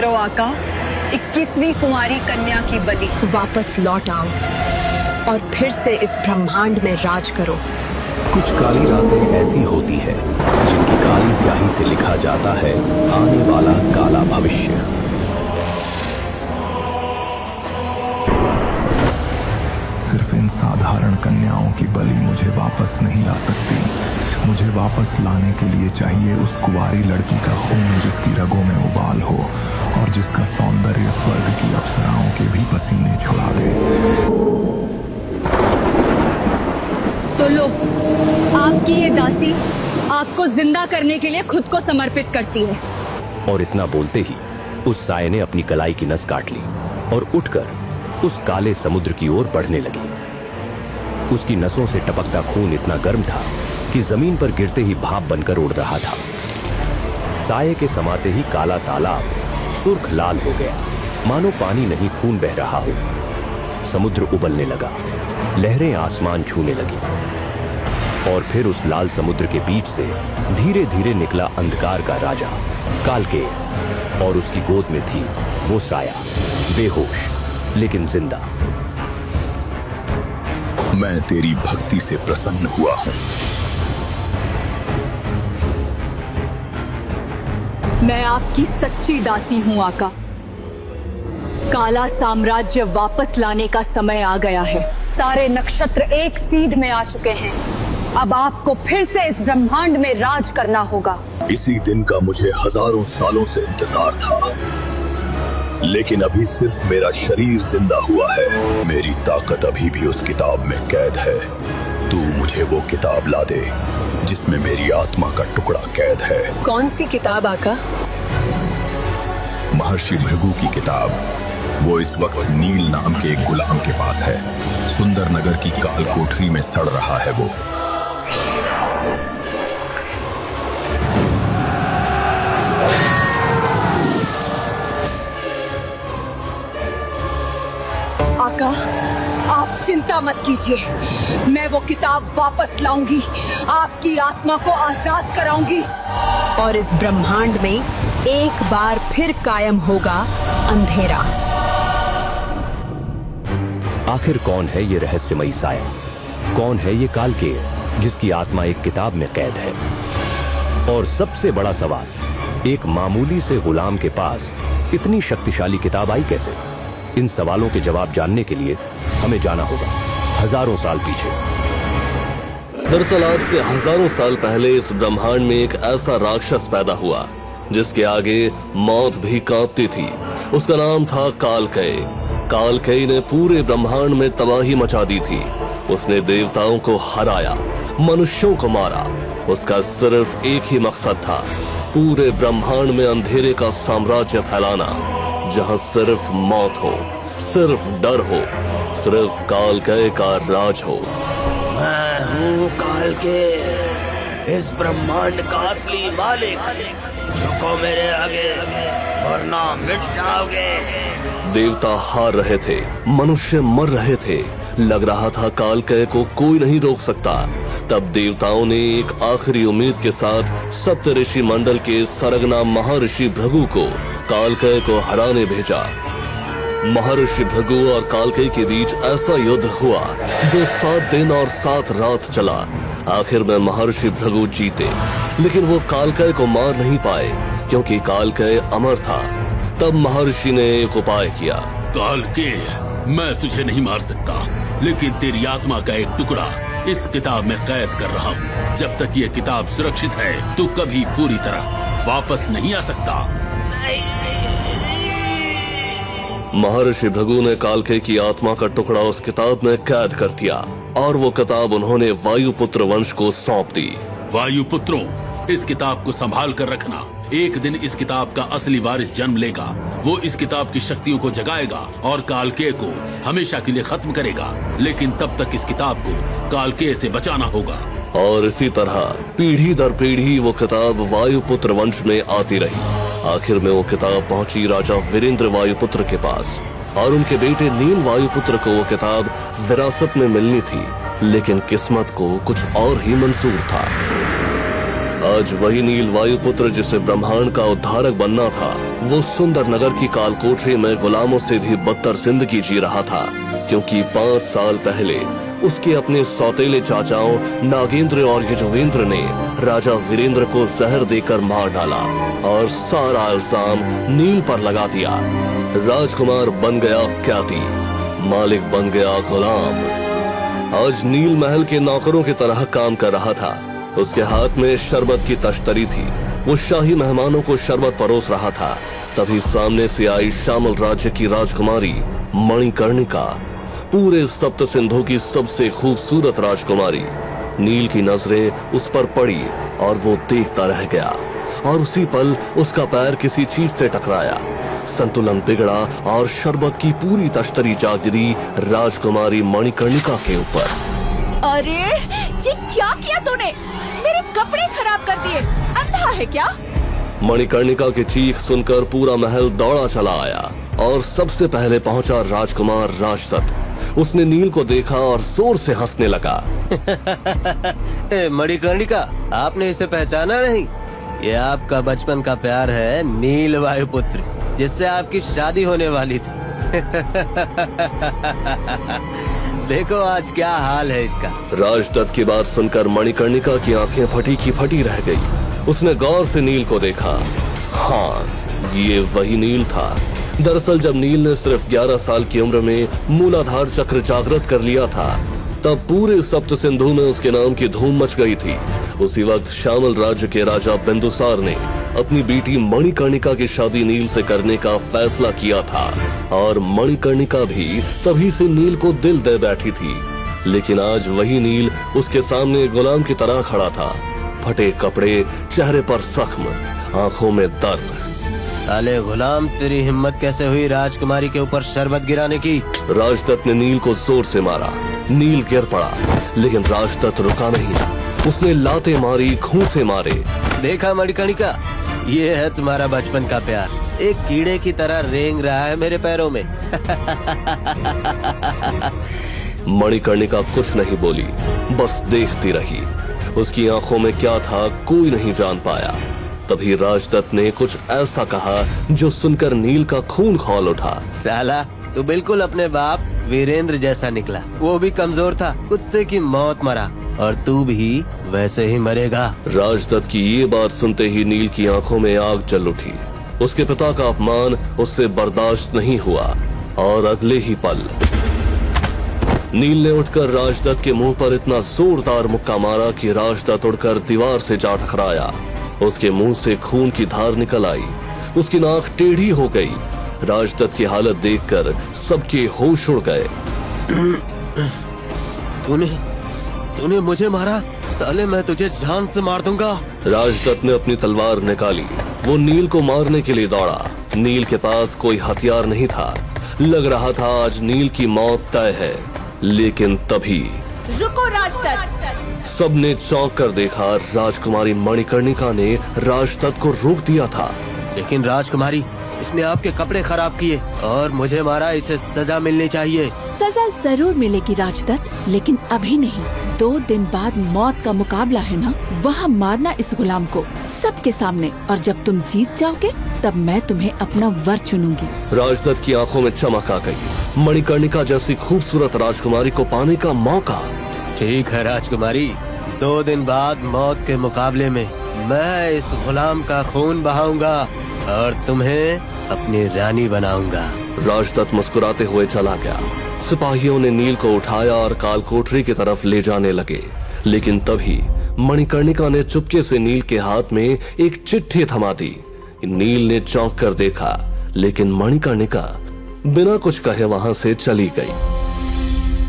करो आका, 21वीं कुंवारी कन्या की बलि। वापस लौट आओ और फिर से इस ब्रह्मांड में राज करो। कुछ काली रातें ऐसी होती है जिनकी काली स्याही से लिखा जाता है आने वाला काला भविष्य। सिर्फ इन साधारण कन्याओं की बलि मुझे वापस नहीं ला सकती। मुझे वापस लाने के लिए चाहिए उस कुंवारी लड़की का खून जिसकी रगों में उबाल हो और जिसका सौंदर्य स्वर्ग की अप्सराओं के भी पसीने छुड़ा दे। तो लो, आपकी ये दासी आपको जिंदा करने के लिए खुद को समर्पित करती है। और इतना बोलते ही उस साये ने अपनी कलाई की नस काट ली और उठकर उस काले समुद्र की ओर बढ़ने लगी। उसकी नसों से टपकता खून इतना गर्म था कि जमीन पर गिरते ही भाप बनकर उड़ रहा था। साये के समाते ही काला तालाब सुर्ख लाल हो गया, मानो पानी नहीं खून बह रहा हो। समुद्र उबलने लगा, लहरें आसमान छूने लगी और फिर उस लाल समुद्र के बीच से धीरे धीरे निकला अंधकार का राजा कालकेय, और उसकी गोद में थी वो साया, बेहोश लेकिन जिंदा। मैं तेरी भक्ति से प्रसन्न हुआ हूं। मैं आपकी सच्ची दासी हूं आका। काला साम्राज्य वापस लाने का समय आ गया है। सारे नक्षत्र एक सीध में आ चुके हैं। अब आपको फिर से इस ब्रह्मांड में राज करना होगा। इसी दिन का मुझे हजारों सालों से इंतजार था, लेकिन अभी सिर्फ मेरा शरीर जिंदा हुआ है। मेरी ताकत अभी भी उस किताब में कैद है। तू मुझे वो किताब ला दे जिसमें मेरी आत्मा का टुकड़ा कैद है। कौन सी किताब आका? महर्षि भृगु की किताब। वो इस वक्त नील नाम के एक गुलाम के पास है। सुंदर नगर की काल कोठरी में सड़ रहा है वो। आका, आप चिंता मत कीजिए। मैं वो किताब वापस लाऊंगी, आपकी आत्मा को आजाद कराऊंगी और इस ब्रह्मांड में एक बार फिर कायम होगा अंधेरा। आखिर कौन है ये रहस्यमयी साया? कौन है ये कालकेय जिसकी आत्मा एक किताब में कैद है? और सबसे बड़ा सवाल, एक मामूली से गुलाम के पास इतनी शक्तिशाली किताब आई कैसे? इन सवालों के जवाब जानने के लिए हमें जाना होगा हजारों साल पीछे। दरअसल आज से हजारों साल पहले इस ब्रह्मांड में एक ऐसा राक्षस पैदा हुआ जिसके आगे मौत भी कांपती थी। उसका नाम था कालकेय। कालकेय ने पूरे ब्रह्मांड में तबाही मचा दी थी। उसने देवताओं को हराया, मनुष्यों को मारा। उसका सिर्फ एक ही मकसद था, पूरे ब्रह्मांड में अंधेरे का साम्राज्य फैलाना, जहां सिर्फ मौत हो, सिर्फ डर हो, सिर्फ कालकेय का राज हो। मैं हूँ कालकेय, इस ब्रह्मांड का असली मालिक। झुको मेरे आगे वरना मिट जाओगे। देवता हार रहे थे, मनुष्य मर रहे थे। लग रहा था कालकेय को कोई नहीं रोक सकता। तब देवताओं ने एक आखिरी उम्मीद के साथ सप्तऋषि मंडल के सरगना महर्षि भृगु को कालकेय को हराने भेजा। महर्षि भृगु और कालकेय के बीच ऐसा युद्ध हुआ जो 7 दिन और 7 रात चला। आखिर में महर्षि भृगु जीते, लेकिन वो कालकेय को मार नहीं पाए क्योंकि कालकेय अमर था। तब महर्षि ने एक उपाय किया। कालकेय, मैं तुझे नहीं मार सकता, लेकिन तेरी आत्मा का एक टुकड़ा इस किताब में कैद कर रहा हूँ। जब तक ये किताब सुरक्षित है, तू कभी पूरी तरह वापस नहीं आ सकता। महर्षि भृगु ने कालकेय की आत्मा का टुकड़ा उस किताब में कैद कर दिया और वो किताब उन्होंने वायुपुत्र वंश को सौंप दी। वायुपुत्रों, इस किताब को संभाल कर रखना। एक दिन इस किताब का असली वारिस जन्म लेगा। वो इस किताब की शक्तियों को जगाएगा और कालकेय को हमेशा के लिए खत्म करेगा। लेकिन तब तक इस किताब को कालकेय से बचाना होगा। और इसी तरह पीढ़ी दर पीढ़ी वो किताब वायुपुत्र वंश में आती रही। आखिर में वो किताब पहुंची राजा वीरेंद्र वायुपुत्र के पास और उनके बेटे नील वायुपुत्र को वो किताब विरासत में मिलनी थी, लेकिन किस्मत को कुछ और ही मंजूर था। आज वही नील वायुपुत्र जिसे ब्रह्मांड का उद्धारक बनना था, वो सुंदर नगर की कालकोठरी में गुलामों से भी बदतर जिंदगी जी रहा था, क्योंकि 5 साल पहले उसके अपने सौतेले चाचाओं नागेंद्र और यजुवेंद्र ने राजा वीरेंद्र को जहर देकर मार डाला और सारा इल्जाम नील पर लगा दिया। राजकुमार बन गया कैदी, मालिक बन गया गुलाम। आज नील महल के नौकरों की तरह काम कर रहा था। उसके हाथ में शरबत की तश्तरी थी। वो शाही मेहमानों को शरबत परोस रहा था। तभी सामने से आई शामल राज्य की राजकुमारी मणिकर्णिका, पूरे सप्त सिंधु की सबसे खूबसूरत राजकुमारी। नील की नजरें उस पर पड़ी और वो देखता रह गया, और उसी पल उसका पैर किसी चीज से टकराया। संतुलन बिगड़ा और शरबत की पूरी तश्तरी जा गिरी राजकुमारी मणिकर्णिका के ऊपर। अरे ये क्या किया तूने? मेरे कपड़े खराब कर दिए। अंधा है क्या? मणिकर्णिका की चीख सुनकर पूरा महल दौड़ा चला आया और सबसे पहले पहुंचा राजकुमार राजसत। उसने नील को देखा और जोर से हंसने लगा। मणिकर्णिका, आपने इसे पहचाना नहीं? ये आपका बचपन का प्यार है, नील वायुपुत्र, जिससे आपकी शादी होने वाली थी। देखो आज क्या हाल है इसका। राजदत्त की बात सुनकर मणिकर्णिका की आंखें फटी की फटी रह गई। उसने गौर से नील को देखा। हाँ, ये वही नील था। दरअसल जब नील ने सिर्फ 11 साल की उम्र में मूलाधार चक्र जागृत कर लिया था, तब पूरे सप्त सिंधु में उसके नाम की धूम मच गई थी। उसी वक्त शामल राज्य के राजा बिंदुसार ने अपनी बेटी मणिकर्णिका की शादी नील से करने का फैसला किया था, और मणिकर्णिका भी तभी से नील को दिल दे बैठी थी। लेकिन आज वही नील उसके सामने गुलाम की तरह खड़ा था। फटे कपड़े, चेहरे पर जख्म, आंखों में दर्द। अले गुलाम, तेरी हिम्मत कैसे हुई राजकुमारी के ऊपर शरबत गिराने की? राजदत्त ने नील को जोर से मारा। नील गिर पड़ा, लेकिन राजदत्त रुका नहीं। उसने लाते मारी, घूंसे मारे। देखा मणिकर्णिका, ये है तुम्हारा बचपन का प्यार। एक कीड़े की तरह रेंग रहा है मेरे पैरों में। मणिकर्णिका कुछ नहीं बोली, बस देखती रही। उसकी आंखों में क्या था कोई नहीं जान पाया। तभी राजदत्त ने कुछ ऐसा कहा जो सुनकर नील का खून खौल उठा। साला, तू बिल्कुल अपने बाप वीरेंद्र जैसा निकला। वो भी कमजोर था, कुत्ते की मौत मरा, और तू भी वैसे ही मरेगा। राजदत्त की ये बात सुनते ही नील की आंखों में आग जल उठी। उसके पिता का अपमान उससे बर्दाश्त नहीं हुआ, और अगले ही पल नील ने उठकर राजदत्त के मुंह पर इतना जोरदार मुक्का मारा कि राजदत्त उड़कर दीवार से जा टकराया। उसके मुंह से खून की धार निकल आई। उसकी नाक टेढ़ी हो गई। राजदत्त की हालत देखकर सबके होश उड़ गए। तूने मुझे मारा? साले, मैं तुझे जान से मार दूंगा। राजदत्त ने अपनी तलवार निकाली। वो नील को मारने के लिए दौड़ा। नील के पास कोई हथियार नहीं था। लग रहा था आज नील की मौत तय है। लेकिन तभी रुको राजदत्त! सबने चौंक कर देखा। राजकुमारी मणिकर्णिका ने राजदत्त को रोक दिया था। लेकिन राजकुमारी, इसने आपके कपड़े खराब किए और मुझे मारा। इसे सजा मिलनी चाहिए। सजा जरूर मिलेगी राजदत्त, लेकिन अभी नहीं। 2 दिन बाद मौत का मुकाबला है ना, वहाँ मारना इस गुलाम को सबके सामने, और जब तुम जीत जाओगे तब मैं तुम्हें अपना वर चुनूंगी। राजदत्त की आंखों में चमक आ गई। मणिकर्णिका जैसी खूबसूरत राजकुमारी को पाने का मौका। ठीक है राजकुमारी, 2 दिन बाद मौत के मुकाबले में मैं इस गुलाम का खून बहाऊंगा और तुम्हें अपनी रानी बनाऊंगा। राजदत्त मुस्कुराते हुए चला गया। सिपाहियों ने नील को उठाया और कालकोठरी की तरफ ले जाने लगे। लेकिन तभी मणिकर्णिका ने चुपके से नील के हाथ में एक चिट्ठी थमा दी। नील ने चौंक कर देखा, लेकिन मणिकर्णिका बिना कुछ कहे वहां से चली गई।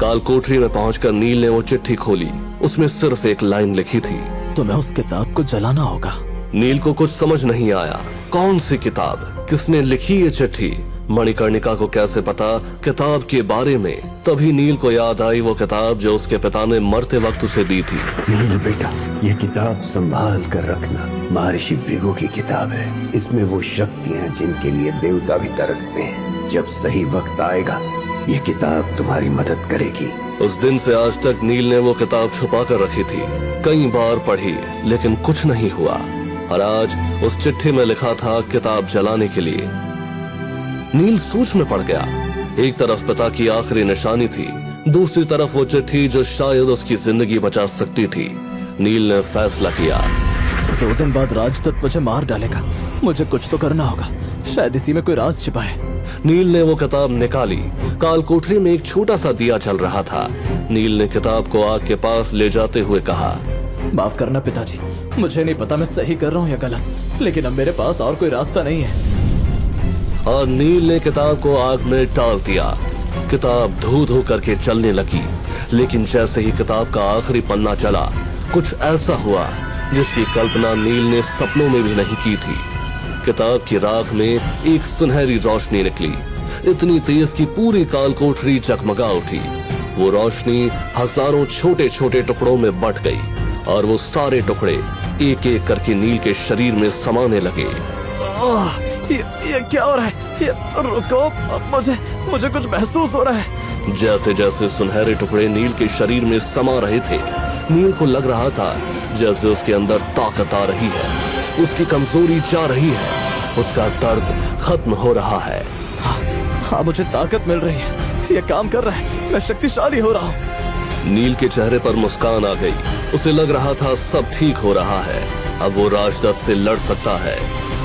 कालकोठरी में पहुंचकर नील ने वो चिट्ठी खोली। उसमें सिर्फ एक लाइन लिखी थी, तुम्हें उस किताब को जलाना होगा। नील को कुछ समझ नहीं आया। कौन सी किताब? किसने लिखी ये चिट्ठी? मणिकर्णिका को कैसे पता किताब के बारे में? तभी नील को याद आई वो किताब जो उसके पिता ने मरते वक्त उसे दी थी। नील बेटा, ये किताब संभाल कर रखना। महर्षि भृगु की किताब है। इसमें वो शक्तियाँ जिनके लिए देवता भी तरसते हैं। जब सही वक्त आएगा, ये किताब तुम्हारी मदद करेगी। उस दिन से आज तक नील ने वो किताब छुपा कर रखी थी। कई बार पढ़ी लेकिन कुछ नहीं हुआ। और आज उस चिट्ठी में लिखा था किताब जलाने के लिए। नील सोच में पड़ गया। एक तरफ पिता की आखिरी निशानी थी, दूसरी तरफ वो चिट्ठी जो शायद उसकी जिंदगी बचा सकती थी। नील ने फैसला किया। 2 दिन बाद राजदत्त मुझे मार डालेगा, मुझे कुछ तो करना होगा, शायद इसी में कोई राज छिपा है। नील ने वो किताब निकाली। काल कोठरी में एक छोटा सा दिया जल रहा था। नील ने किताब को आग के पास ले जाते हुए कहा, माफ करना पिताजी, मुझे नहीं पता मैं सही कर रहा हूँ या गलत, लेकिन अब मेरे पास और कोई रास्ता नहीं है। और नील ने किताब को आग में डाल दिया। किताब धू धू करके जलने लगी, लेकिन जैसे ही किताब का आखिरी पन्ना चला, कुछ ऐसा हुआ जिसकी कल्पना नील ने सपनों में भी नहीं की थी। किताब की राख में एक सुनहरी रोशनी निकली, इतनी तेज कि पूरी काल कोठरी जगमगा उठी। वो रोशनी हजारों छोटे छोटे टुकड़ों में बंट गई और वो सारे टुकड़े एक एक करके नील के शरीर में समाने लगे। ये क्या हो रहा है? रुको, मुझे कुछ महसूस हो रहा है। जैसे जैसे सुनहरे टुकड़े नील के शरीर में समा रहे थे, नील को लग रहा था जैसे उसके अंदर ताकत आ रही है, उसकी कमजोरी जा रही है, उसका दर्द खत्म हो रहा है। हाँ, मुझे ताकत मिल रही है, ये काम कर रहा है, मैं शक्तिशाली हो रहा हूँ। नील के चेहरे पर मुस्कान आ गई। उसे लग रहा था सब ठीक हो रहा है। अब वो राजदत्त से लड़ सकता है,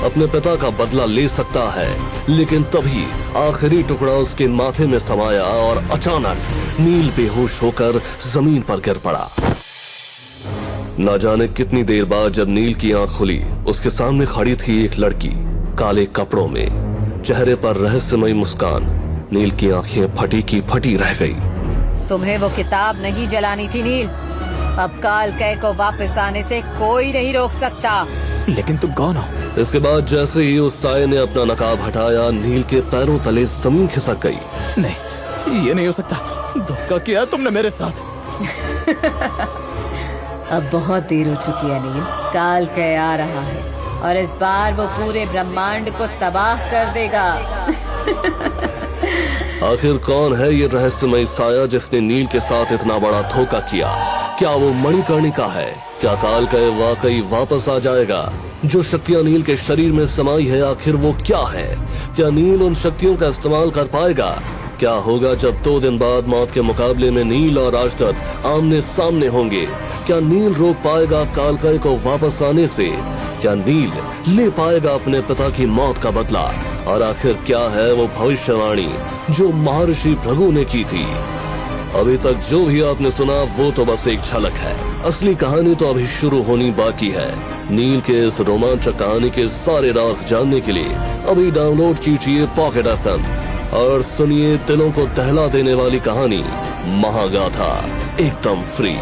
अपने पिता का बदला ले सकता है। लेकिन तभी आखिरी टुकड़ा उसके माथे में समाया और अचानक नील बेहोश होकर जमीन पर गिर पड़ा। न जाने कितनी देर बाद जब नील की आंख खुली, उसके सामने खड़ी थी एक लड़की काले कपड़ों में, चेहरे पर रहस्यमयी मुस्कान। नील की आंखें फटी की फटी रह गई। तुम्हें वो किताब नहीं जलानी थी नील। अब काल कह को वापस आने से कोई नहीं रोक सकता। लेकिन तुम कौन हो? इसके बाद जैसे ही उस साये ने अपना नकाब हटाया, नील के पैरों तले जमीन खिसक गई। नहीं, ये नहीं हो सकता, धोखा किया तुमने मेरे साथ। अब बहुत देर हो चुकी है नील। काल कह आ रहा है और इस बार वो पूरे ब्रह्मांड को तबाह कर देगा। आखिर कौन है ये रहस्यमय साया जिसने नील के साथ इतना बड़ा धोखा किया? क्या वो मणिकर्णिका है? क्या काल कह वाकई वापस आ जाएगा? जो शक्तियां नील के शरीर में समाई है, आखिर वो क्या है? क्या नील उन शक्तियों का इस्तेमाल कर पाएगा? क्या होगा जब 2 दिन बाद मौत के मुकाबले में नील और राजदत्त आमने सामने होंगे? क्या नील रोक पाएगा कालकय को वापस आने से? क्या नील ले पाएगा अपने पिता की मौत का बदला? और आखिर क्या है वो भविष्यवाणी जो महर्षि भृगु ने की थी? अभी तक जो भी आपने सुना वो तो बस एक झलक है। असली कहानी तो अभी शुरू होनी बाकी है। नील के इस रोमांचक कहानी के सारे राज जानने के लिए अभी डाउनलोड कीजिए पॉकेट FM और सुनिए दिलों को दहला देने वाली कहानी महागाथा एकदम फ्री।